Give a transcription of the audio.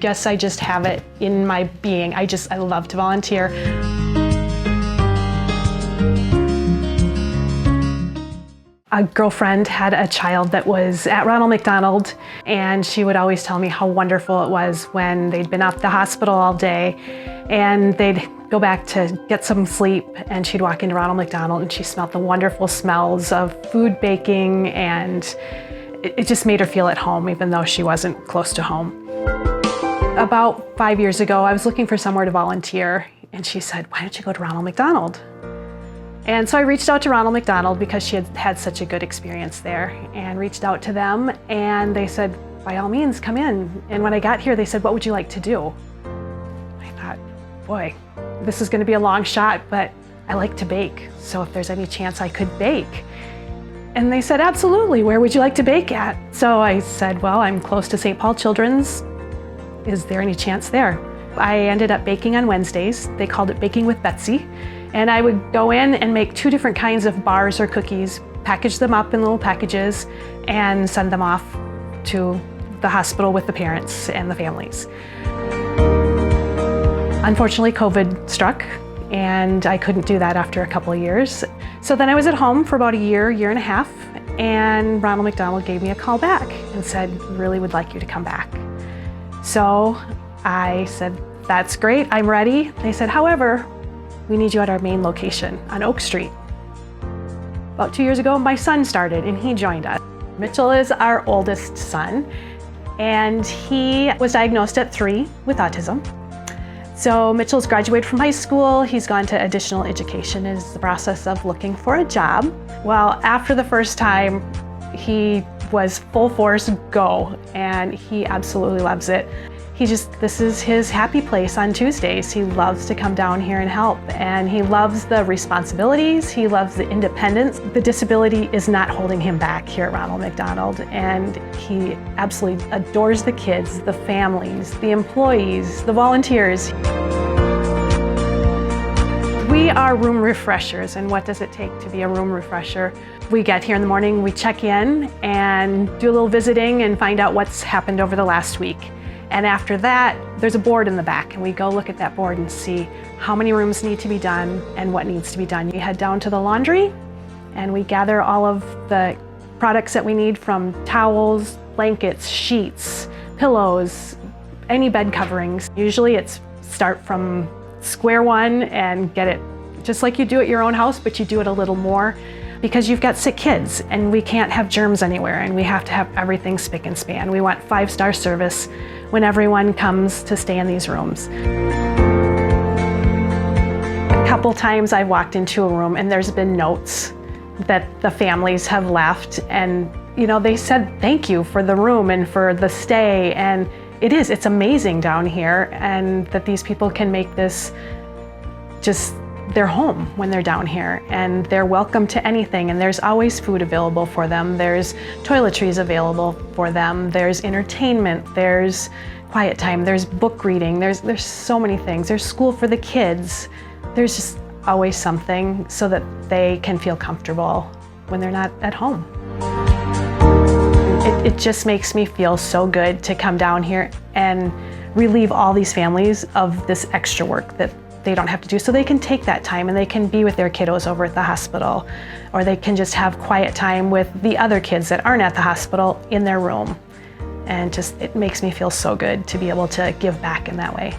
guess I just have it in my being. I love to volunteer. A girlfriend had a child that was at Ronald McDonald, and she would always tell me how wonderful it was when they'd been at the hospital all day and they'd go back to get some sleep, and she'd walk into Ronald McDonald and she smelled the wonderful smells of food baking, and it just made her feel at home even though she wasn't close to home. About 5 years ago, I was looking for somewhere to volunteer, and she said, "Why don't you go to Ronald McDonald?" And so I reached out to Ronald McDonald because she had had such a good experience there, and reached out to them, and they said, "By all means, come in." And when I got here, they said, "What would you like to do?" I thought, boy, this is going to be a long shot, but I like to bake, so if there's any chance I could bake. And they said, "Absolutely, where would you like to bake at?" So I said, "Well, I'm close to St. Paul Children's. Is there any chance there?" I ended up baking on Wednesdays. They called it Baking with Betsy. And I would go in and make 2 different kinds of bars or cookies, package them up in little packages, and send them off to the hospital with the parents and the families. Unfortunately, COVID struck, and I couldn't do that after a couple of years. So then I was at home for about a year and a half, and Ronald McDonald gave me a call back and said, "Really would like you to come back." So I said, "That's great, I'm ready." They said, "However, we need you at our main location on Oak Street." About 2 years ago, my son started and he joined us. Mitchell is our oldest son, and he was diagnosed at 3 with autism. So Mitchell's graduated from high school. He's gone to additional education and is in the process of looking for a job. Well, after the first time, he was full force go, and he absolutely loves it. This is his happy place on Tuesdays. He loves to come down here and help, and he loves the responsibilities, he loves the independence. The disability is not holding him back here at Ronald McDonald, and he absolutely adores the kids, the families, the employees, the volunteers. We are room refreshers, and what does it take to be a room refresher? We get here in the morning, we check in and do a little visiting and find out what's happened over the last week. And after that, there's a board in the back, and we go look at that board and see how many rooms need to be done and what needs to be done. We head down to the laundry, and we gather all of the products that we need, from towels, blankets, sheets, pillows, any bed coverings. Usually it's start from square one and get it just like you do at your own house, but you do it a little more, because you've got sick kids and we can't have germs anywhere, and we have to have everything spick and span. We want 5-star service when everyone comes to stay in these rooms. A couple times I've walked into a room and there's been notes that the families have left, and they said thank you for the room and for the stay, and it's amazing down here, and that these people can make this just their home when they're down here, and they're welcome to anything, and there's always food available for them, there's toiletries available for them, there's entertainment, there's quiet time, there's book reading, there's so many things, there's school for the kids. There's just always something so that they can feel comfortable when they're not at home. It just makes me feel so good to come down here and relieve all these families of this extra work that they don't have to do, so they can take that time and they can be with their kiddos over at the hospital, or they can just have quiet time with the other kids that aren't at the hospital in their room. And it makes me feel so good to be able to give back in that way.